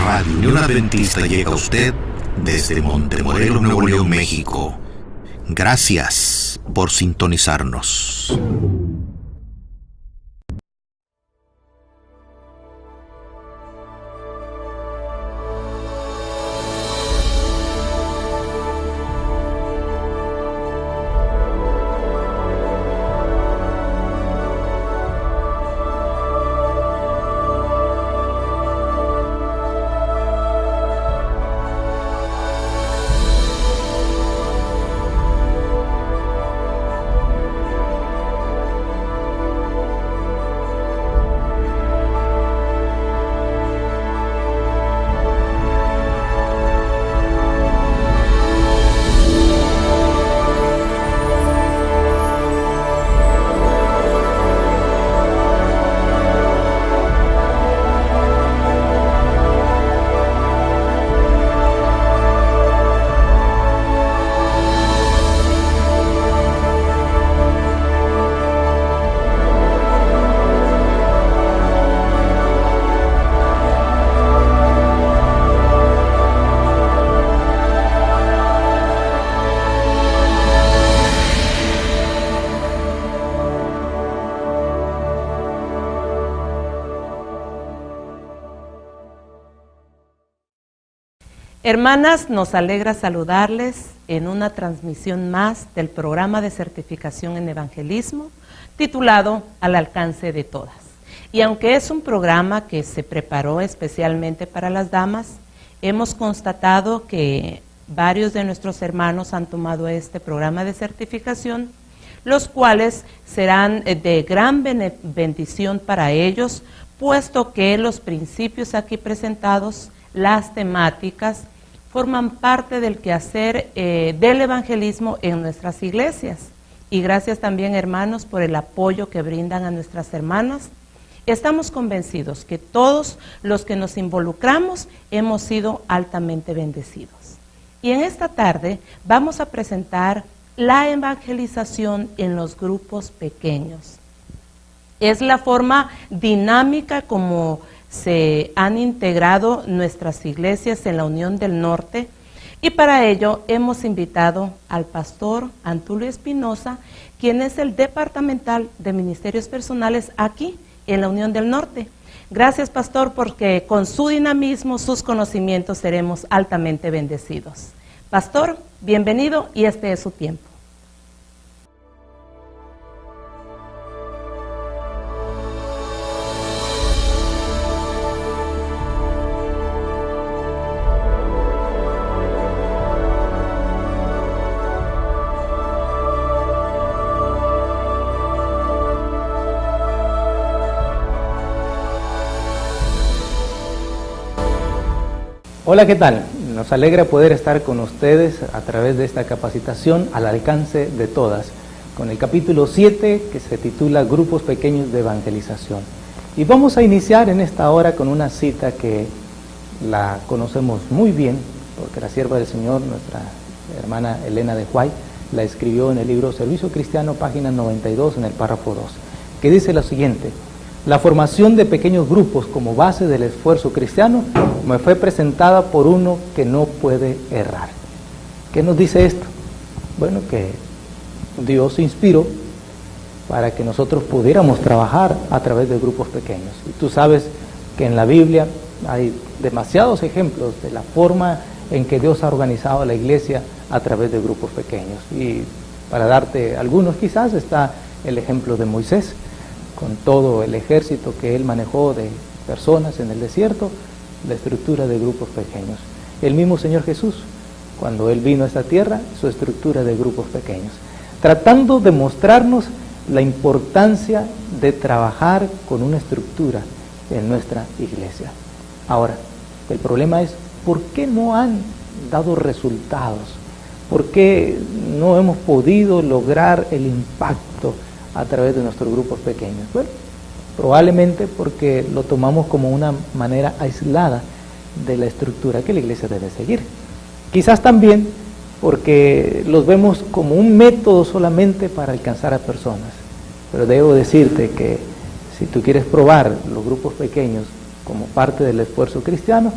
Radio Unión Adventista llega a usted desde Montemorelos, Nuevo León, México. Gracias por sintonizarnos. Hermanas, nos alegra saludarles en una transmisión más del programa de certificación en evangelismo titulado Al alcance de todas. Y aunque es un programa que se preparó especialmente para las damas, hemos constatado que varios de nuestros hermanos han tomado este programa de certificación, los cuales serán de gran bendición para ellos, puesto que los principios aquí presentados, las temáticas, forman parte del quehacer del evangelismo en nuestras iglesias. Y gracias también, hermanos, por el apoyo que brindan a nuestras hermanas. Estamos convencidos que todos los que nos involucramos hemos sido altamente bendecidos. Y en esta tarde vamos a presentar la evangelización en los grupos pequeños. Es la forma dinámica como se han integrado nuestras iglesias en la Unión del Norte, y para ello hemos invitado al pastor Antulio Espinosa, quien es el departamental de ministerios personales aquí en la Unión del Norte. Gracias, pastor, porque con su dinamismo, sus conocimientos seremos altamente bendecidos. Pastor, bienvenido y este es su tiempo. Hola, ¿qué tal? Nos alegra poder estar con ustedes a través de esta capacitación al alcance de todas, con el capítulo 7 que se titula Grupos Pequeños de Evangelización. Y vamos a iniciar en esta hora con una cita que la conocemos muy bien, porque la sierva del Señor, nuestra hermana Elena de Huay, la escribió en el libro Servicio Cristiano, página 92, en el párrafo 2, que dice lo siguiente: la formación de pequeños grupos como base del esfuerzo cristiano me fue presentada por uno que no puede errar. ¿Qué nos dice esto? Bueno, que Dios inspiró para que nosotros pudiéramos trabajar a través de grupos pequeños. Y tú sabes que en la Biblia hay demasiados ejemplos de la forma en que Dios ha organizado a la iglesia a través de grupos pequeños. Y para darte algunos, quizás está el ejemplo de Moisés, con todo el ejército que él manejó de personas en el desierto, la estructura de grupos pequeños. El mismo Señor Jesús, cuando él vino a esta tierra, su estructura de grupos pequeños, tratando de mostrarnos la importancia de trabajar con una estructura en nuestra iglesia. Ahora, el problema es, ¿por qué no han dado resultados? ¿Por qué no hemos podido lograr el impacto a través de nuestros grupos pequeños? Bueno, probablemente porque lo tomamos como una manera aislada de la estructura que la iglesia debe seguir. Quizás también porque los vemos como un método solamente para alcanzar a personas. Pero debo decirte que si tú quieres probar los grupos pequeños como parte del esfuerzo cristiano,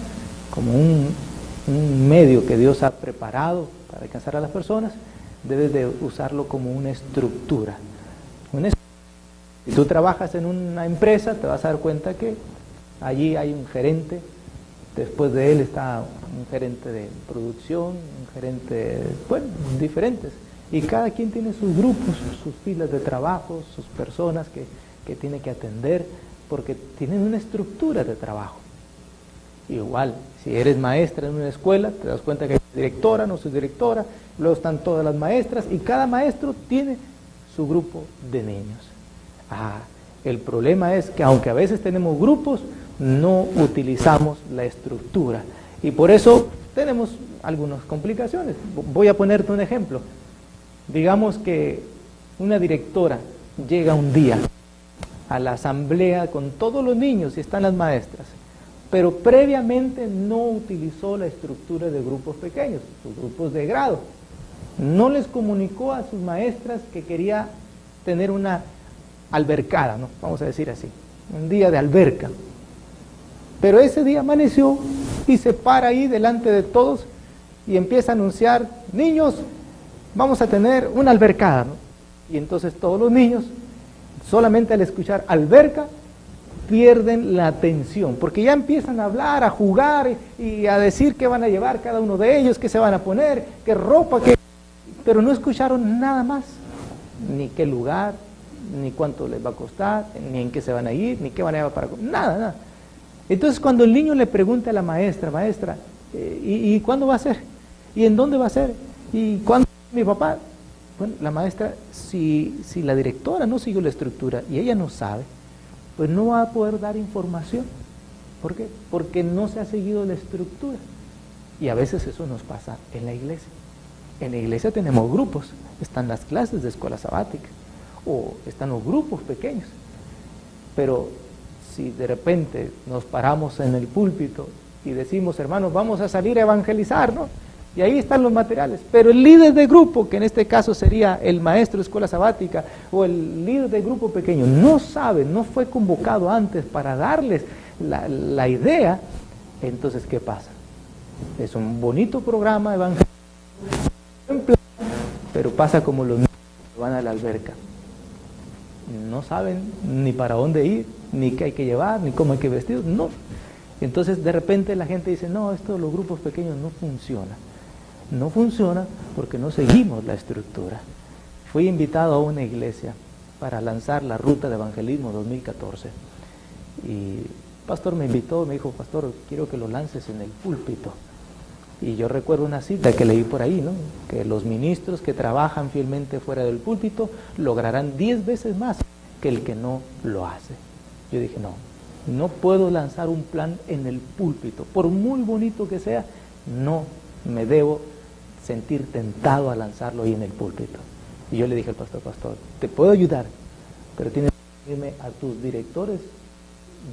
como un medio que Dios ha preparado para alcanzar a las personas, debes de usarlo como una estructura. Si tú trabajas en una empresa, te vas a dar cuenta que allí hay un gerente, después de él está un gerente de producción, un gerente, bueno, diferentes. Y cada quien tiene sus grupos, sus filas de trabajo, sus personas que tiene que atender, porque tienen una estructura de trabajo. Igual, si eres maestra en una escuela, te das cuenta que hay directora, no subdirectora, luego están todas las maestras, y cada maestro tiene su grupo de niños. El problema es que aunque a veces tenemos grupos, no utilizamos la estructura. Y por eso tenemos algunas complicaciones. Voy a ponerte un ejemplo. Digamos que una directora llega un día a la asamblea con todos los niños y están las maestras, pero previamente no utilizó la estructura de grupos pequeños, sus grupos de grado. No les comunicó a sus maestras que quería tener una albercada, ¿no? Vamos a decir así, un día de alberca. Pero ese día amaneció y se para ahí delante de todos y empieza a anunciar: niños, vamos a tener una albercada, ¿no? Y entonces todos los niños, solamente al escuchar alberca, pierden la atención, porque ya empiezan a hablar, a jugar y a decir qué van a llevar cada uno de ellos, qué se van a poner, qué ropa, pero no escucharon nada más, ni qué lugar, ni cuánto les va a costar, ni en qué se van a ir, ni qué van a llevar para comer, nada. Entonces cuando el niño le pregunta a la maestra, ¿y cuándo va a ser? ¿Y en dónde va a ser? ¿Y cuándo mi papá? Bueno, la maestra, si la directora no siguió la estructura y ella no sabe, pues no va a poder dar información. ¿Por qué? Porque no se ha seguido la estructura. Y a veces eso nos pasa en la iglesia. En la iglesia tenemos grupos, están las clases de escuela sabática, o están los grupos pequeños. Pero si de repente nos paramos en el púlpito y decimos: hermanos, vamos a salir a evangelizar, ¿no? Y ahí están los materiales, pero el líder de grupo, que en este caso sería el maestro de escuela sabática o el líder de grupo pequeño, no sabe, no fue convocado antes para darles la idea, entonces ¿qué pasa? Es un bonito programa evangelístico, pero pasa como los niños que van a la alberca. No saben ni para dónde ir, ni qué hay que llevar, ni cómo hay que vestir, no. Entonces de repente la gente dice: no, esto de los grupos pequeños no funciona. No funciona porque no seguimos la estructura. Fui invitado a una iglesia para lanzar la Ruta de Evangelismo 2014. Y el pastor me invitó, me dijo: pastor, quiero que lo lances en el púlpito. Y yo recuerdo una cita que leí por ahí, ¿no? Que los ministros que trabajan fielmente fuera del púlpito lograrán 10 veces más que el que no lo hace. Yo dije: no puedo lanzar un plan en el púlpito. Por muy bonito que sea, no me debo sentir tentado a lanzarlo ahí en el púlpito. Y yo le dije al pastor: te puedo ayudar, pero tienes que irme a tus directores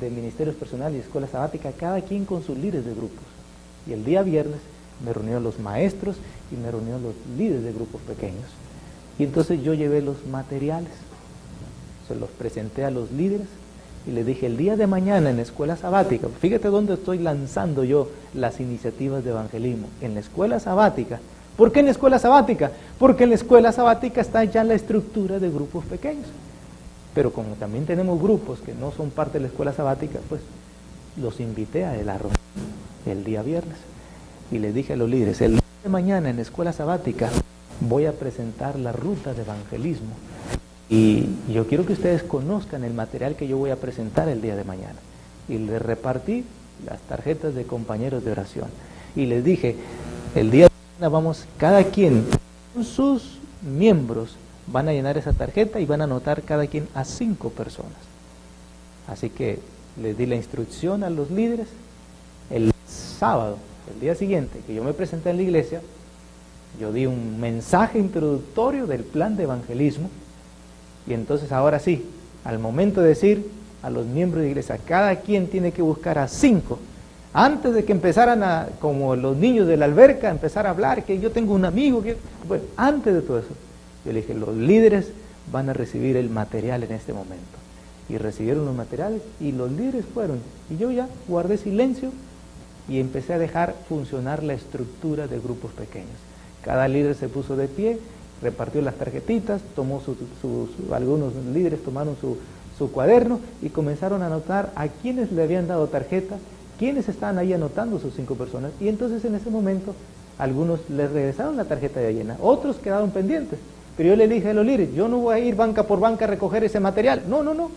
de ministerios personales y escuela sabática, cada quien con sus líderes de grupos. Y el día viernes me reuní a los maestros y me reuní a los líderes de grupos pequeños. Y entonces yo llevé los materiales, se los presenté a los líderes y les dije: el día de mañana en la escuela sabática, fíjate dónde estoy lanzando yo las iniciativas de evangelismo, en la escuela sabática. ¿Por qué en la escuela sabática? Porque en la escuela sabática está ya la estructura de grupos pequeños. Pero como también tenemos grupos que no son parte de la escuela sabática, pues los invité a la reunión el día viernes. Y les dije a los líderes: el día de mañana en la escuela sabática voy a presentar la ruta de evangelismo. Y yo quiero que ustedes conozcan el material que yo voy a presentar el día de mañana. Y les repartí las tarjetas de compañeros de oración. Y les dije: el día de mañana vamos, cada quien, sus miembros, van a llenar esa tarjeta y van a anotar cada quien a 5 personas. Así que les di la instrucción a los líderes. El sábado, el día siguiente que yo me presenté en la iglesia, yo di un mensaje introductorio del plan de evangelismo. Y entonces ahora sí, al momento de decir a los miembros de la iglesia, cada quien tiene que buscar a 5, antes de que empezaran como los niños de la alberca, a empezar a hablar, que yo tengo un amigo, bueno, antes de todo eso, yo le dije: los líderes van a recibir el material en este momento. Y recibieron los materiales y los líderes fueron. Y yo ya guardé silencio y empecé a dejar funcionar la estructura de grupos pequeños. Cada líder se puso de pie, repartió las tarjetitas, tomó algunos líderes tomaron su cuaderno y comenzaron a anotar a quienes le habían dado tarjeta, quienes estaban ahí anotando sus 5 personas, y entonces en ese momento algunos les regresaron la tarjeta ya llena, otros quedaron pendientes. Pero yo le dije a los líderes, yo no voy a ir banca por banca a recoger ese material, no.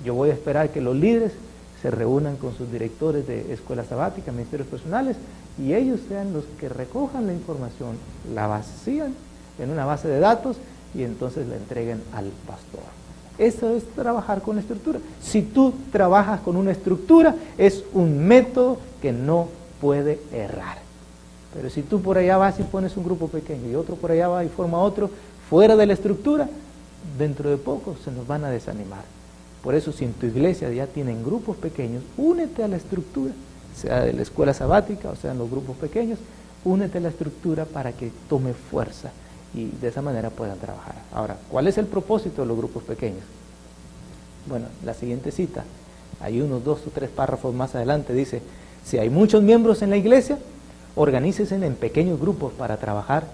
Yo voy a esperar que los líderes se reúnan con sus directores de escuelas sabáticas, ministerios personales, y ellos sean los que recojan la información, la vacían en una base de datos y entonces la entreguen al pastor. Eso es trabajar con la estructura. Si tú trabajas con una estructura, es un método que no puede errar. Pero si tú por allá vas y pones un grupo pequeño y otro por allá va y forma otro fuera de la estructura, dentro de poco se nos van a desanimar. Por eso, si en tu iglesia ya tienen grupos pequeños, únete a la estructura, sea de la escuela sabática o sean los grupos pequeños, únete a la estructura para que tome fuerza y de esa manera puedan trabajar. Ahora, ¿cuál es el propósito de los grupos pequeños? Bueno, la siguiente cita, hay unos 2 o 3 párrafos más adelante, dice, si hay muchos miembros en la iglesia, organícense en pequeños grupos para trabajar,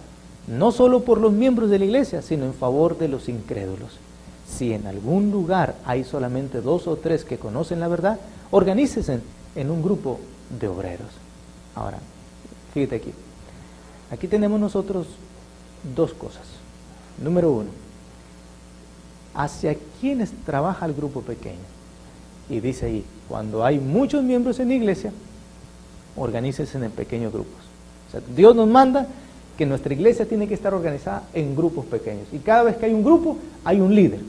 no solo por los miembros de la iglesia, sino en favor de los incrédulos. Si en algún lugar hay solamente 2 o 3 que conocen la verdad, organícense en un grupo de obreros. Ahora, fíjate aquí. Aquí tenemos nosotros 2 cosas. Número 1, hacia quiénes trabaja el grupo pequeño. Y dice ahí, cuando hay muchos miembros en la iglesia, organícense en pequeños grupos. O sea, Dios nos manda que nuestra iglesia tiene que estar organizada en grupos pequeños. Y cada vez que hay un grupo, hay un líder.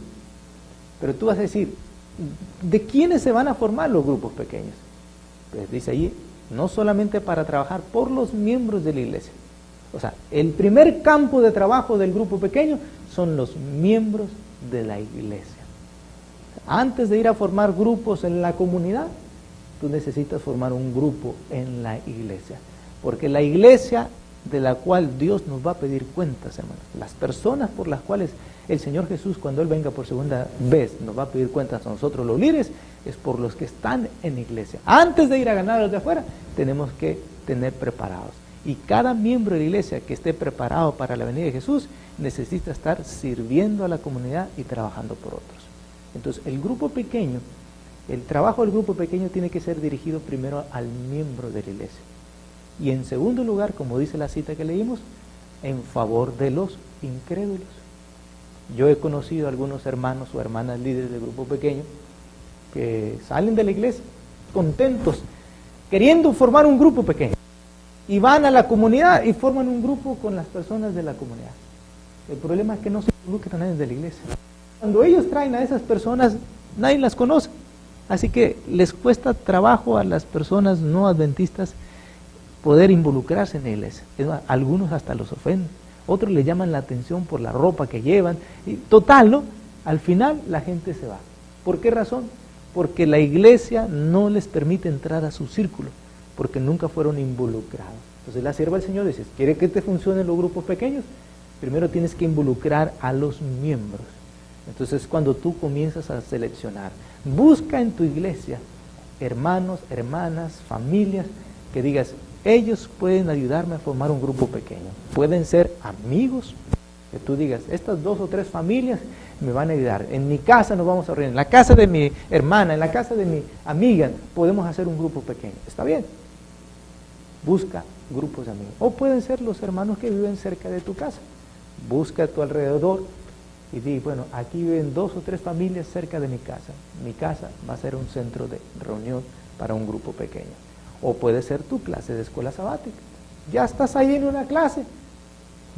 Pero tú vas a decir, ¿de quiénes se van a formar los grupos pequeños? Pues dice ahí, no solamente para trabajar por los miembros de la iglesia. O sea, el primer campo de trabajo del grupo pequeño son los miembros de la iglesia. Antes de ir a formar grupos en la comunidad, tú necesitas formar un grupo en la iglesia. Porque la iglesia de la cual Dios nos va a pedir cuentas, hermanos, las personas por las cuales el Señor Jesús, cuando Él venga por segunda vez, nos va a pedir cuentas a nosotros los líderes, es por los que están en la iglesia. Antes de ir a ganar a los de afuera, tenemos que tener preparados. Y cada miembro de la iglesia que esté preparado para la venida de Jesús, necesita estar sirviendo a la comunidad y trabajando por otros. Entonces, el grupo pequeño, el trabajo del grupo pequeño tiene que ser dirigido primero al miembro de la iglesia. Y en segundo lugar, como dice la cita que leímos, en favor de los incrédulos. Yo he conocido a algunos hermanos o hermanas líderes de grupo pequeño que salen de la iglesia contentos, queriendo formar un grupo pequeño. Y van a la comunidad y forman un grupo con las personas de la comunidad. El problema es que no se involucran a nadie de la iglesia. Cuando ellos traen a esas personas, nadie las conoce. Así que les cuesta trabajo a las personas no adventistas poder involucrarse en la iglesia. Algunos hasta los ofenden, otros le llaman la atención por la ropa que llevan. Y total, ¿no? Al final la gente se va. ¿Por qué razón? Porque la iglesia no les permite entrar a su círculo, porque nunca fueron involucrados. Entonces la sierva del Señor dice, ¿quiere que te funcionen los grupos pequeños? Primero tienes que involucrar a los miembros. Entonces cuando tú comienzas a seleccionar, busca en tu iglesia hermanos, hermanas, familias, que digas, ellos pueden ayudarme a formar un grupo pequeño. Pueden ser amigos, que tú digas, estas 2 o 3 familias me van a ayudar. En mi casa nos vamos a reunir, en la casa de mi hermana, en la casa de mi amiga, podemos hacer un grupo pequeño. ¿Está bien? Busca grupos de amigos. O pueden ser los hermanos que viven cerca de tu casa. Busca a tu alrededor y di, bueno, aquí viven 2 o 3 familias cerca de mi casa. Mi casa va a ser un centro de reunión para un grupo pequeño. O puede ser tu clase de escuela sabática. Ya estás ahí en una clase.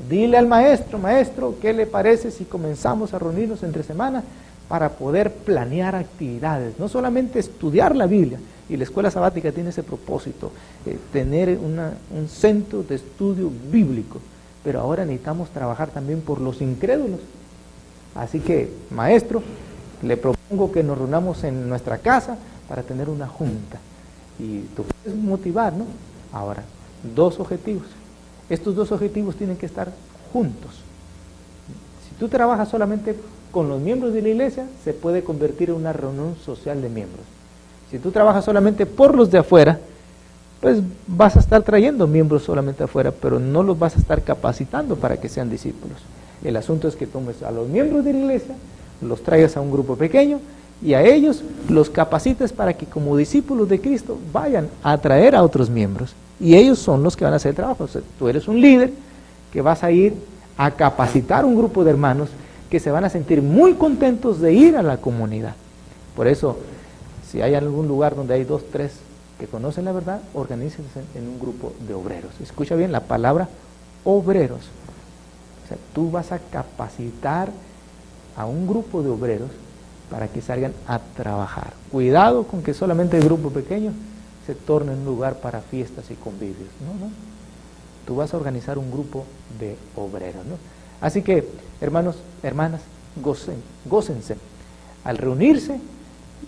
Dile al maestro, maestro, ¿qué le parece si comenzamos a reunirnos entre semanas para poder planear actividades? No solamente estudiar la Biblia, y la escuela sabática tiene ese propósito, tener un centro de estudio bíblico, pero ahora necesitamos trabajar también por los incrédulos. Así que, maestro, le propongo que nos reunamos en nuestra casa para tener una junta. Y tú puedes motivar, ¿no? Ahora, 2 objetivos. Estos 2 objetivos tienen que estar juntos. Si tú trabajas solamente con los miembros de la iglesia, se puede convertir en una reunión social de miembros. Si tú trabajas solamente por los de afuera, pues vas a estar trayendo miembros solamente afuera, pero no los vas a estar capacitando para que sean discípulos. El asunto es que tomes a los miembros de la iglesia, los traigas a un grupo pequeño y a ellos los capacites para que como discípulos de Cristo vayan a atraer a otros miembros. Y ellos son los que van a hacer el trabajo. O sea, tú eres un líder que vas a ir a capacitar un grupo de hermanos que se van a sentir muy contentos de ir a la comunidad. Por eso, si hay algún lugar donde hay 2, 3 que conocen la verdad, organícense en un grupo de obreros. Escucha bien la palabra obreros. O sea, tú vas a capacitar a un grupo de obreros para que salgan a trabajar. Cuidado con que solamente el grupo pequeño se torne un lugar para fiestas y convivios. No. Tú vas a organizar un grupo de obreros, ¿no? Así que, hermanos, hermanas, gócense al reunirse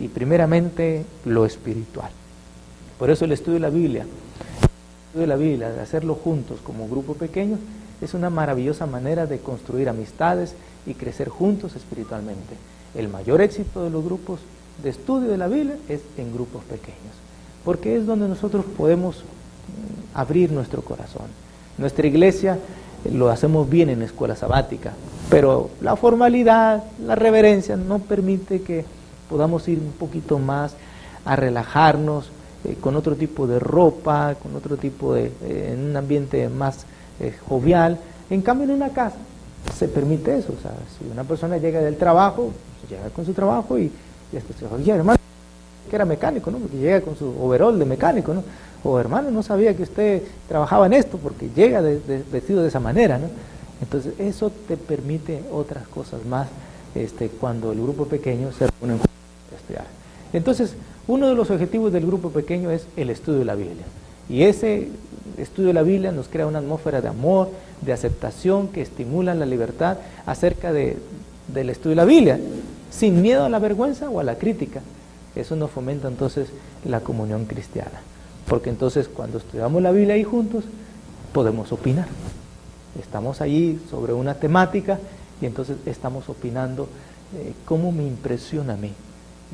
y primeramente lo espiritual. Por eso el estudio de la Biblia, de hacerlo juntos como grupo pequeño, es una maravillosa manera de construir amistades y crecer juntos espiritualmente. El mayor éxito de los grupos de estudio de la Biblia es en grupos pequeños, porque es donde nosotros podemos abrir nuestro corazón. Nuestra iglesia lo hacemos bien en la escuela sabática, pero la formalidad, la reverencia no permite que podamos ir un poquito más a relajarnos con otro tipo de ropa, con otro tipo de, en un ambiente más jovial. En cambio, en una casa se permite eso. O sea, si una persona llega del trabajo, llega con su trabajo y después se dice, oye, hermano, que era mecánico, ¿no? Porque llega con su overol de mecánico, ¿no? O hermano, no sabía que usted trabajaba en esto, porque llega vestido de esa manera, ¿no? Entonces, eso te permite otras cosas más cuando el grupo pequeño se reúne a estudiar. Entonces, uno de los objetivos del grupo pequeño es el estudio de la Biblia. Y ese estudio de la Biblia nos crea una atmósfera de amor, de aceptación, que estimula la libertad acerca del estudio de la Biblia, sin miedo a la vergüenza o a la crítica. Eso nos fomenta entonces la comunión cristiana. Porque entonces cuando estudiamos la Biblia ahí juntos, podemos opinar. Estamos allí sobre una temática y entonces estamos opinando cómo me impresiona a mí.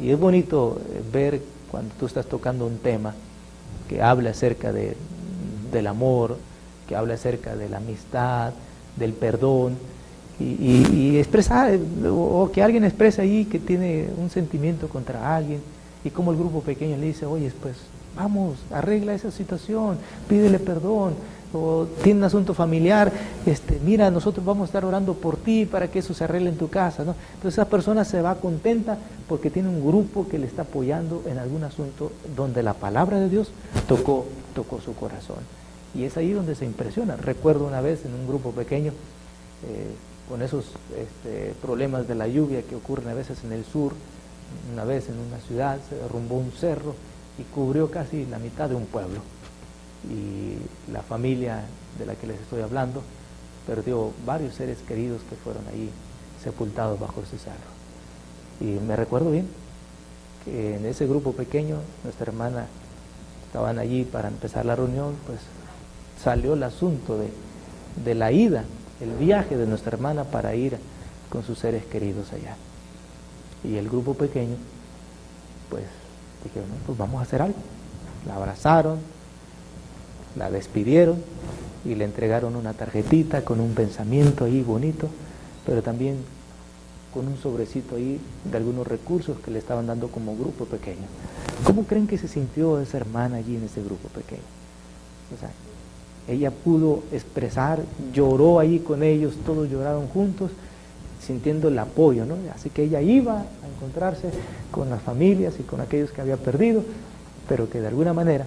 Y es bonito ver cuando tú estás tocando un tema que habla acerca del amor, que habla acerca de la amistad, del perdón, y expresar, o que alguien expresa ahí que tiene un sentimiento contra alguien, y como el grupo pequeño le dice, oye, pues vamos, arregla esa situación, pídele perdón, o tiene un asunto familiar, mira, nosotros vamos a estar orando por ti para que eso se arregle en tu casa, ¿no? Entonces esa persona se va contenta porque tiene un grupo que le está apoyando en algún asunto donde la palabra de Dios tocó su corazón. Y es ahí donde se impresiona. Recuerdo una vez en un grupo pequeño, con esos problemas de la lluvia que ocurren a veces en el sur, una vez en una ciudad se derrumbó un cerro y cubrió casi la mitad de un pueblo. Y la familia de la que les estoy hablando perdió varios seres queridos que fueron ahí sepultados bajo ese cerro. Y me recuerdo bien que en ese grupo pequeño, nuestra hermana estaban allí para empezar la reunión, pues salió el asunto de la ida, el viaje de nuestra hermana para ir con sus seres queridos allá. Y el grupo pequeño, pues dijeron, no, pues vamos a hacer algo. La abrazaron, la despidieron y le entregaron una tarjetita con un pensamiento ahí bonito, pero también con un sobrecito ahí de algunos recursos que le estaban dando como grupo pequeño. ¿Cómo creen que se sintió esa hermana allí en ese grupo pequeño? O sea, ella pudo expresar, lloró ahí con ellos, todos lloraron juntos, sintiendo el apoyo, ¿no? Así que ella iba a encontrarse con las familias y con aquellos que había perdido, pero que de alguna manera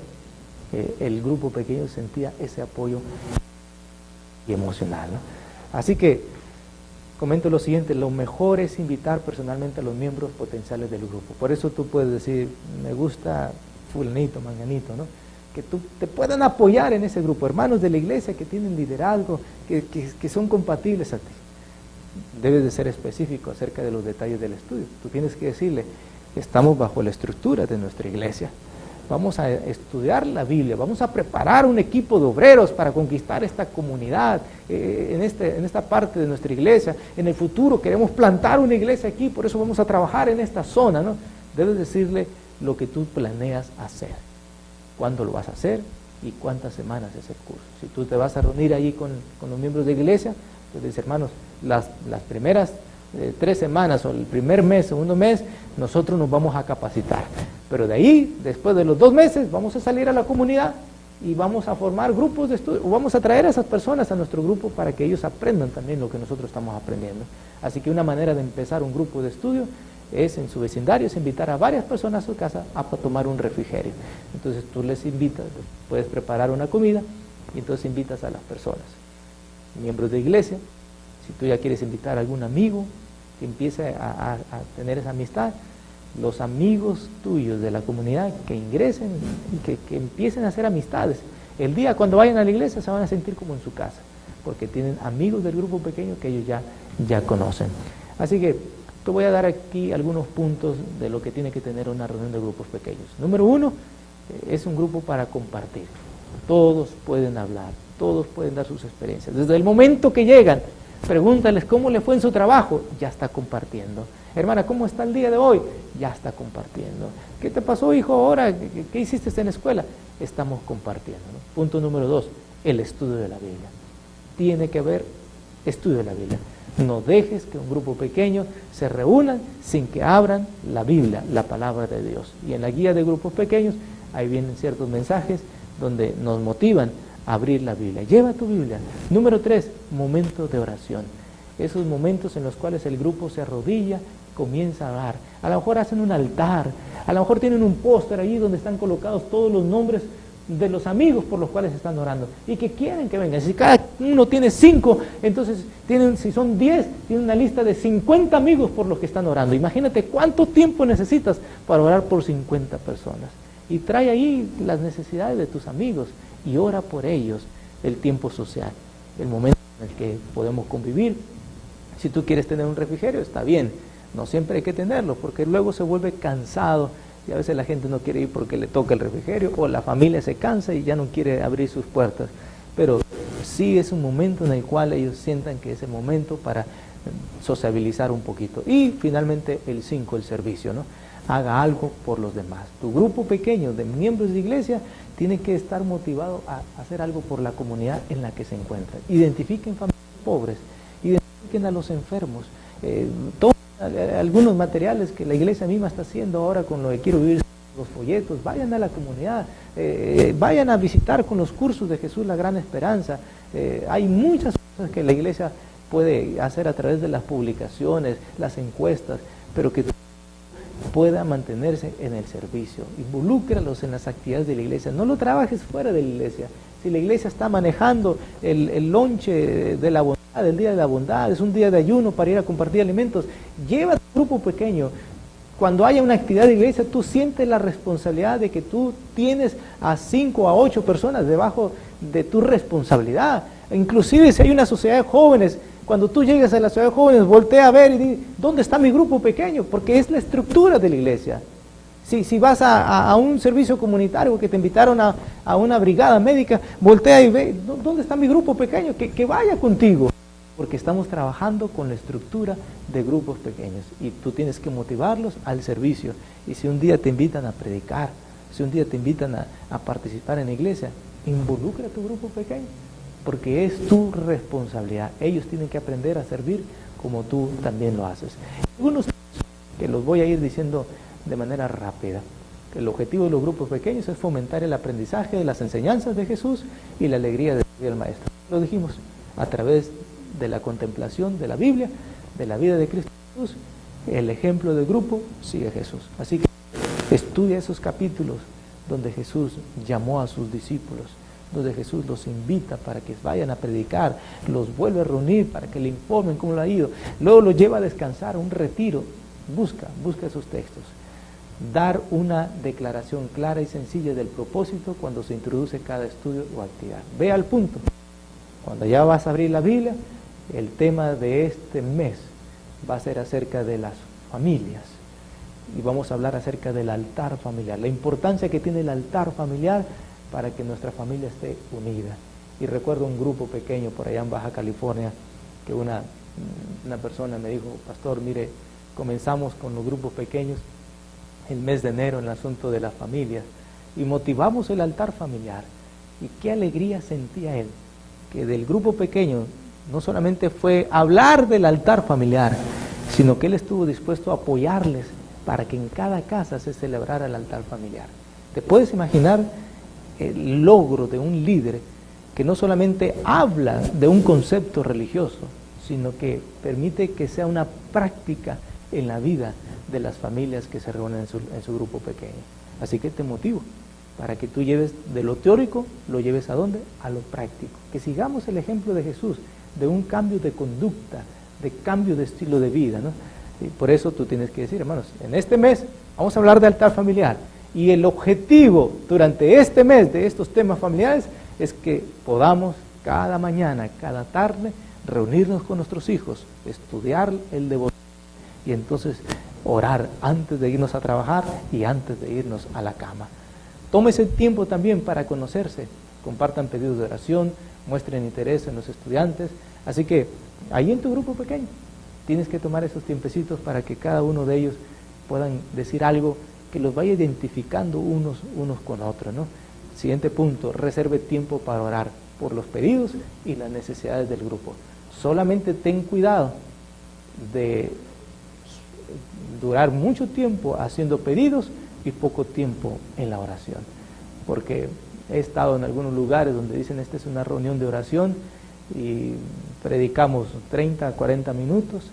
el grupo pequeño sentía ese apoyo y emocional, ¿no? Así que comento lo siguiente, lo mejor es invitar personalmente a los miembros potenciales del grupo. Por eso tú puedes decir, me gusta fulanito, manganito, ¿no? Que te puedan apoyar en ese grupo, hermanos de la iglesia que tienen liderazgo, que son compatibles a ti. Debes de ser específico acerca de los detalles del estudio. Tú tienes que decirle, estamos bajo la estructura de nuestra iglesia, vamos a estudiar la Biblia, vamos a preparar un equipo de obreros para conquistar esta comunidad, en esta parte de nuestra iglesia. En el futuro queremos plantar una iglesia aquí, por eso vamos a trabajar en esta zona, ¿no? Debes decirle lo que tú planeas hacer, cuándo lo vas a hacer, y cuántas semanas es el curso. Si tú te vas a reunir ahí con los miembros de iglesia, pues dices, hermanos, las primeras 3 semanas o el primer mes, segundo mes, nosotros nos vamos a capacitar. Pero de ahí, después de los 2 meses, vamos a salir a la comunidad y vamos a formar grupos de estudio, o vamos a traer a esas personas a nuestro grupo para que ellos aprendan también lo que nosotros estamos aprendiendo. Así que una manera de empezar un grupo de estudio es en su vecindario, es invitar a varias personas a su casa a tomar un refrigerio. Entonces tú les invitas, puedes preparar una comida y entonces invitas a las personas, miembros de iglesia. Si tú ya quieres invitar a algún amigo que empiece a tener esa amistad, los amigos tuyos de la comunidad que ingresen y que empiecen a hacer amistades. El día cuando vayan a la iglesia se van a sentir como en su casa, porque tienen amigos del grupo pequeño que ellos ya conocen. Así que te voy a dar aquí algunos puntos de lo que tiene que tener una reunión de grupos pequeños. Número 1, es un grupo para compartir. Todos pueden hablar, todos pueden dar sus experiencias. Desde el momento que llegan, pregúntales cómo le fue en su trabajo, ya está compartiendo. Hermana, ¿cómo está el día de hoy? Ya está compartiendo. ¿Qué te pasó, hijo, ahora? ¿Qué hiciste en la escuela? Estamos compartiendo, ¿no? Punto número 2, el estudio de la Biblia. Tiene que haber estudio de la Biblia. No dejes que un grupo pequeño se reúnan sin que abran la Biblia, la palabra de Dios. Y en la guía de grupos pequeños, ahí vienen ciertos mensajes donde nos motivan a abrir la Biblia. Lleva tu Biblia. Número 3, momentos de oración. Esos momentos en los cuales el grupo se arrodilla, comienza a orar. A lo mejor hacen un altar, a lo mejor tienen un póster allí donde están colocados todos los nombres de los amigos por los cuales están orando y que quieren que vengan. Si cada uno tiene 5, entonces si son 10, tienen una lista de 50 amigos por los que están orando. Imagínate cuánto tiempo necesitas para orar por 50 personas. Y trae ahí las necesidades de tus amigos y ora por ellos. El tiempo social, el momento en el que podemos convivir. Si tú quieres tener un refrigerio, está bien. No siempre hay que tenerlo, porque luego se vuelve cansado y a veces la gente no quiere ir porque le toca el refrigerio, o la familia se cansa y ya no quiere abrir sus puertas. Pero sí es un momento en el cual ellos sientan que es el momento para sociabilizar un poquito. Y finalmente el 5, el servicio, ¿no? Haga algo por los demás. Tu grupo pequeño de miembros de iglesia tiene que estar motivado a hacer algo por la comunidad en la que se encuentran. Identifiquen familias pobres, identifiquen a los enfermos, algunos materiales que la iglesia misma está haciendo ahora con lo de Quiero Vivir, los folletos. Vayan a la comunidad, vayan a visitar con los cursos de Jesús la Gran Esperanza. Hay muchas cosas que la iglesia puede hacer a través de las publicaciones, las encuestas, pero que pueda mantenerse en el servicio. Involúcralos en las actividades de la iglesia, no lo trabajes fuera de la iglesia. Si la iglesia está manejando el lonche de la bondad, del día de la bondad, es un día de ayuno para ir a compartir alimentos, lleva a tu grupo pequeño. Cuando haya una actividad de iglesia, tú sientes la responsabilidad de que tú tienes a 5 a 8 personas debajo de tu responsabilidad. Inclusive si hay una sociedad de jóvenes, cuando tú llegues a la sociedad de jóvenes, voltea a ver y di, ¿dónde está mi grupo pequeño? Porque es la estructura de la iglesia. Si vas a un servicio comunitario que te invitaron a una brigada médica, voltea y ve, ¿dónde está mi grupo pequeño? Que vaya contigo. Porque estamos trabajando con la estructura de grupos pequeños y tú tienes que motivarlos al servicio. Y si un día te invitan a predicar, si un día te invitan a participar en la iglesia, involucra a tu grupo pequeño, porque es tu responsabilidad. Ellos tienen que aprender a servir como tú también lo haces. Algunos que los voy a ir diciendo de manera rápida. El objetivo de los grupos pequeños es fomentar el aprendizaje de las enseñanzas de Jesús y la alegría de servir al Maestro. Lo dijimos, a través de la contemplación de la Biblia, de la vida de Cristo Jesús, el ejemplo del grupo sigue Jesús. Así que estudia esos capítulos donde Jesús llamó a sus discípulos, donde Jesús los invita para que vayan a predicar, los vuelve a reunir para que le informen cómo lo ha ido, luego los lleva a descansar, a un retiro. Busca esos textos. Dar una declaración clara y sencilla del propósito cuando se introduce cada estudio o actividad. Ve al punto. Cuando ya vas a abrir la Biblia, el tema de este mes va a ser acerca de las familias. Y vamos a hablar acerca del altar familiar, la importancia que tiene el altar familiar para que nuestra familia esté unida. Y recuerdo un grupo pequeño por allá en Baja California, que una persona me dijo, pastor, mire, comenzamos con los grupos pequeños el mes de enero en el asunto de las familias y motivamos el altar familiar. Y qué alegría sentía él, que del grupo pequeño no solamente fue hablar del altar familiar, sino que él estuvo dispuesto a apoyarles para que en cada casa se celebrara el altar familiar. ¿Te puedes imaginar el logro de un líder que no solamente habla de un concepto religioso, sino que permite que sea una práctica en la vida de las familias que se reúnen en su grupo pequeño? Así que te motivo para que tú lleves de lo teórico, lo lleves ¿a dónde? A lo práctico. Que sigamos el ejemplo de Jesús, de un cambio de conducta, de cambio de estilo de vida, ¿no? Y por eso tú tienes que decir, hermanos, en este mes vamos a hablar de altar familiar. Y el objetivo durante este mes de estos temas familiares es que podamos cada mañana, cada tarde, reunirnos con nuestros hijos, estudiar el devocional y entonces orar antes de irnos a trabajar y antes de irnos a la cama. Tómese tiempo también para conocerse, compartan pedidos de oración, muestren interés en los estudiantes. Así que ahí en tu grupo pequeño tienes que tomar esos tiempecitos para que cada uno de ellos puedan decir algo que los vaya identificando unos con otros, ¿no? Siguiente punto, reserve tiempo para orar por los pedidos y las necesidades del grupo. Solamente ten cuidado de durar mucho tiempo haciendo pedidos y poco tiempo en la oración, porque he estado en algunos lugares donde dicen esta es una reunión de oración y predicamos 30, 40 minutos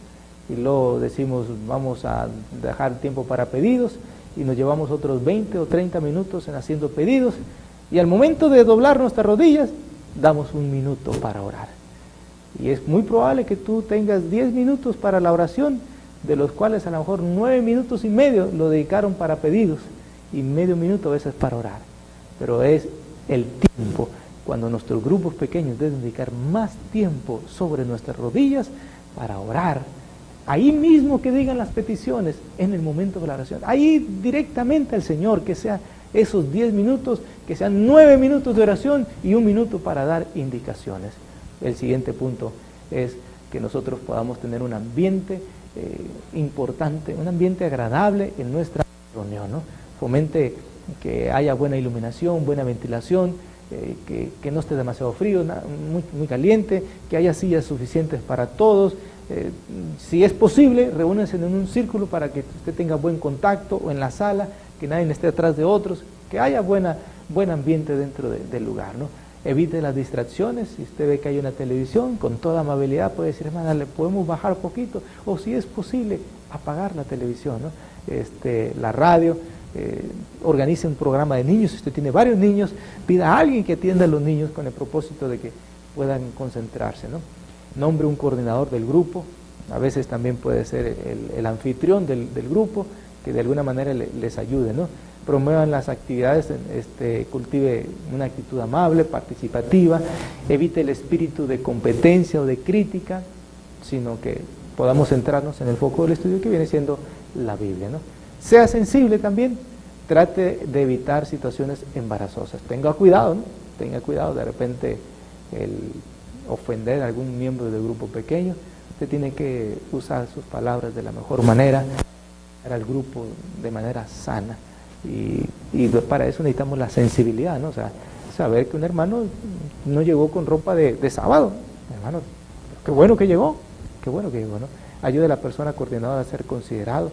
y luego decimos vamos a dejar tiempo para pedidos y nos llevamos otros 20 o 30 minutos en haciendo pedidos y al momento de doblar nuestras rodillas damos un minuto para orar. Y es muy probable que tú tengas 10 minutos para la oración, de los cuales a lo mejor 9 minutos y medio lo dedicaron para pedidos y medio minuto a veces para orar. Pero es el tiempo cuando nuestros grupos pequeños deben dedicar más tiempo sobre nuestras rodillas para orar. Ahí mismo que digan las peticiones en el momento de la oración. Ahí directamente al Señor, que sea esos 10 minutos, que sean 9 minutos de oración y 1 minuto para dar indicaciones. El siguiente punto es que nosotros podamos tener un ambiente importante, un ambiente agradable en nuestra reunión, ¿no? Fomente que haya buena iluminación, buena ventilación, que no esté demasiado frío, muy caliente, que haya sillas suficientes para todos. Si es posible, reúnense en un círculo para que usted tenga buen contacto o en la sala, que nadie esté atrás de otros, que haya buen ambiente dentro del lugar, ¿no? Evite las distracciones. Si usted ve que hay una televisión, con toda amabilidad puede decir, hermana, ¿le podemos bajar un poquito? O si es posible, apagar la televisión, ¿no? La radio, organice un programa de niños. Si usted tiene varios niños, pida a alguien que atienda a los niños con el propósito de que puedan concentrarse, ¿no? Nombre un coordinador del grupo. A veces también puede ser el anfitrión del grupo, que de alguna manera les ayude, ¿no? Promuevan las actividades, cultive una actitud amable, participativa, evite el espíritu de competencia o de crítica, sino que podamos centrarnos en el foco del estudio que viene siendo la Biblia, ¿no? Sea sensible también, trate de evitar situaciones embarazosas. Tenga cuidado, ¿no? Tenga cuidado, de repente el ofender a algún miembro del grupo pequeño, usted tiene que usar sus palabras de la mejor manera, para el grupo de manera sana. Y para eso necesitamos la sensibilidad, ¿no? O sea, saber que un hermano no llegó con ropa de sábado. Hermano, qué bueno que llegó, ¿no? Ayude a la persona coordinadora a ser considerado,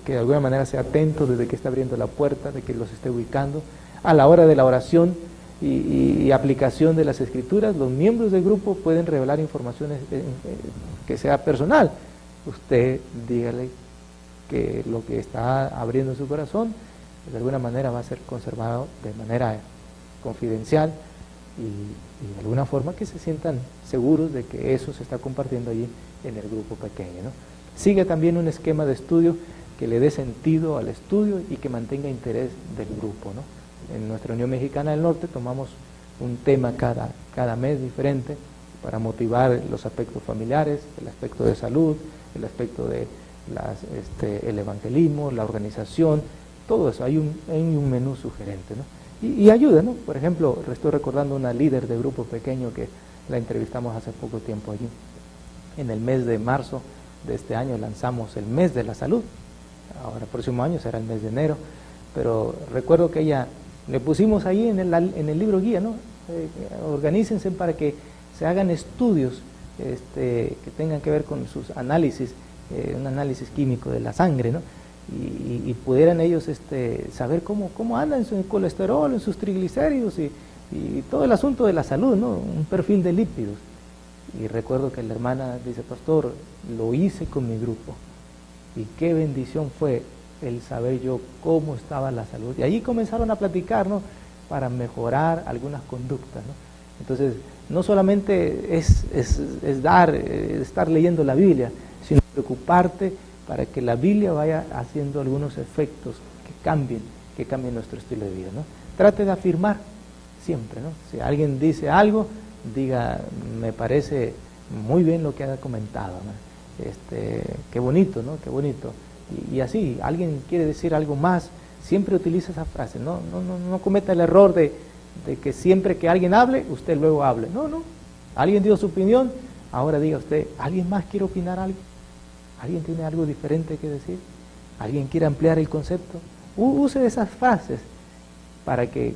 que de alguna manera sea atento desde que está abriendo la puerta, de que los esté ubicando. A la hora de la oración y aplicación de las escrituras, los miembros del grupo pueden revelar informaciones que sea personal. Usted dígale que lo que está abriendo en su corazón de alguna manera va a ser conservado de manera confidencial y de alguna forma que se sientan seguros de que eso se está compartiendo allí en el grupo pequeño, ¿no? Sigue también un esquema de estudio que le dé sentido al estudio y que mantenga interés del grupo, ¿no? En nuestra Unión Mexicana del Norte tomamos un tema cada mes diferente para motivar los aspectos familiares, el aspecto de salud, el aspecto de el evangelismo, la organización, todo eso. Hay un menú sugerente, ¿no? Y ayuda, ¿no? Por ejemplo, estoy recordando una líder de grupo pequeño que la entrevistamos hace poco tiempo allí. En el mes de marzo de este año lanzamos el mes de la salud. Ahora el próximo año será el mes de enero, pero recuerdo que ella Le pusimos ahí en el libro guía, ¿no? Organícense para que se hagan estudios que tengan que ver con sus análisis, un análisis químico de la sangre, ¿no? Y pudieran ellos saber cómo andan en su colesterol, en sus triglicéridos y todo el asunto de la salud, ¿no? Un perfil de lípidos. Y recuerdo que la hermana dice, pastor, lo hice con mi grupo y qué bendición fue el saber yo cómo estaba la salud. Y allí comenzaron a platicar, ¿no? Para mejorar algunas conductas, ¿no? Entonces, no solamente es estar leyendo la Biblia, sino preocuparte para que la Biblia vaya haciendo algunos efectos que cambien nuestro estilo de vida, ¿no? Trate de afirmar siempre, ¿no? Si alguien dice algo, diga, me parece muy bien lo que ha comentado, ¿no? Qué bonito, ¿no? Qué bonito. Y así, alguien quiere decir algo más, siempre utiliza esa frase, no cometa el error de que siempre que alguien hable, usted luego hable. No, alguien dio su opinión, ahora diga usted, ¿alguien más quiere opinar algo? ¿Alguien tiene algo diferente que decir? ¿Alguien quiere ampliar el concepto? Use esas frases para que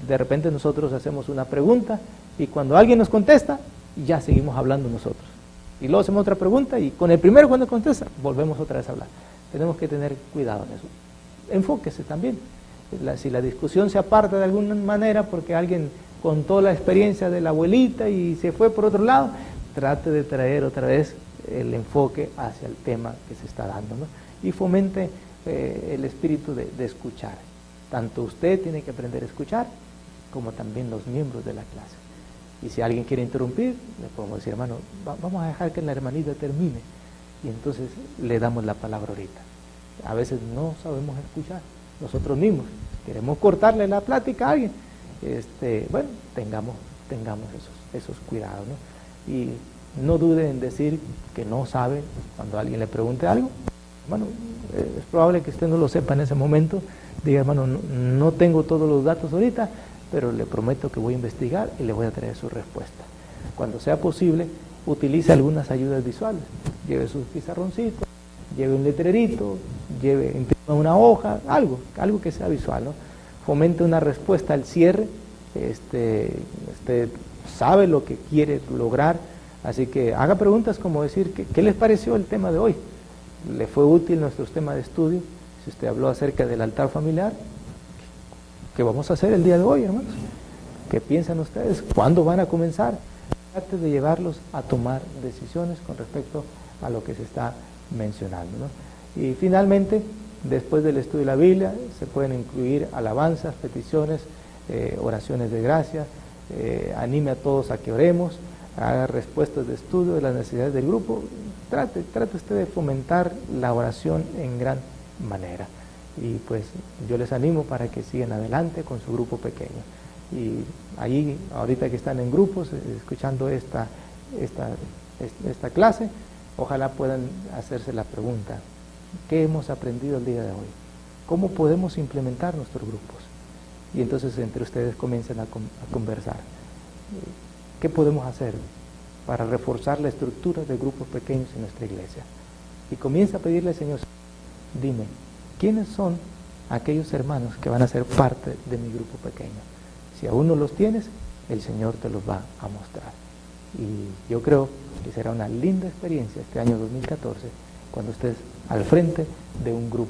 de repente nosotros hacemos una pregunta y cuando alguien nos contesta, ya seguimos hablando nosotros. Y luego hacemos otra pregunta y con el primero cuando contesta, volvemos otra vez a hablar. Tenemos que tener cuidado en eso. Enfóquese también. Si la discusión se aparta de alguna manera porque alguien contó la experiencia de la abuelita y se fue por otro lado, trate de traer otra vez el enfoque hacia el tema que se está dando, ¿no? Y fomente el espíritu de escuchar. Tanto usted tiene que aprender a escuchar, como también los miembros de la clase. Y si alguien quiere interrumpir, le podemos decir, hermano, vamos a dejar que la hermanita termine. Y entonces le damos la palabra ahorita. A veces no sabemos escuchar, nosotros mismos. Queremos cortarle la plática a alguien. Bueno, tengamos esos cuidados, ¿no? Y no dude en decir que no sabe cuando alguien le pregunte algo. Hermano, es probable que usted no lo sepa en ese momento. Diga, hermano, no tengo todos los datos ahorita, pero le prometo que voy a investigar y le voy a traer su respuesta. Cuando sea posible, utilice algunas ayudas visuales. Lleve sus pizarroncitos, lleve un letrerito, imprima una hoja, algo que sea visual, ¿no? Fomente una respuesta al cierre. Sabe lo que quiere lograr, así que haga preguntas como decir, ¿qué les pareció el tema de hoy? ¿Le fue útil nuestro tema de estudio? Si usted habló acerca del altar familiar, ¿qué vamos a hacer el día de hoy, hermanos? ¿Qué piensan ustedes? ¿Cuándo van a comenzar? Trate de llevarlos a tomar decisiones con respecto a lo que se está mencionando, ¿no? Y finalmente, después del estudio de la Biblia, se pueden incluir alabanzas, peticiones, oraciones de gracia, anime a todos a que oremos, haga respuestas de estudio de las necesidades del grupo. Trate usted de fomentar la oración en gran manera. Y pues yo les animo para que sigan adelante con su grupo pequeño. Y allí, ahorita que están en grupos, escuchando esta clase, ojalá puedan hacerse la pregunta, ¿qué hemos aprendido el día de hoy? ¿Cómo podemos implementar nuestros grupos? Y entonces entre ustedes comiencen a conversar. ¿Qué podemos hacer para reforzar la estructura de grupos pequeños en nuestra iglesia? Y comienza a pedirle al Señor, dime, ¿quiénes son aquellos hermanos que van a ser parte de mi grupo pequeño? Si aún no los tienes, el Señor te los va a mostrar. Y yo creo que será una linda experiencia este año 2014 cuando estés al frente de un grupo.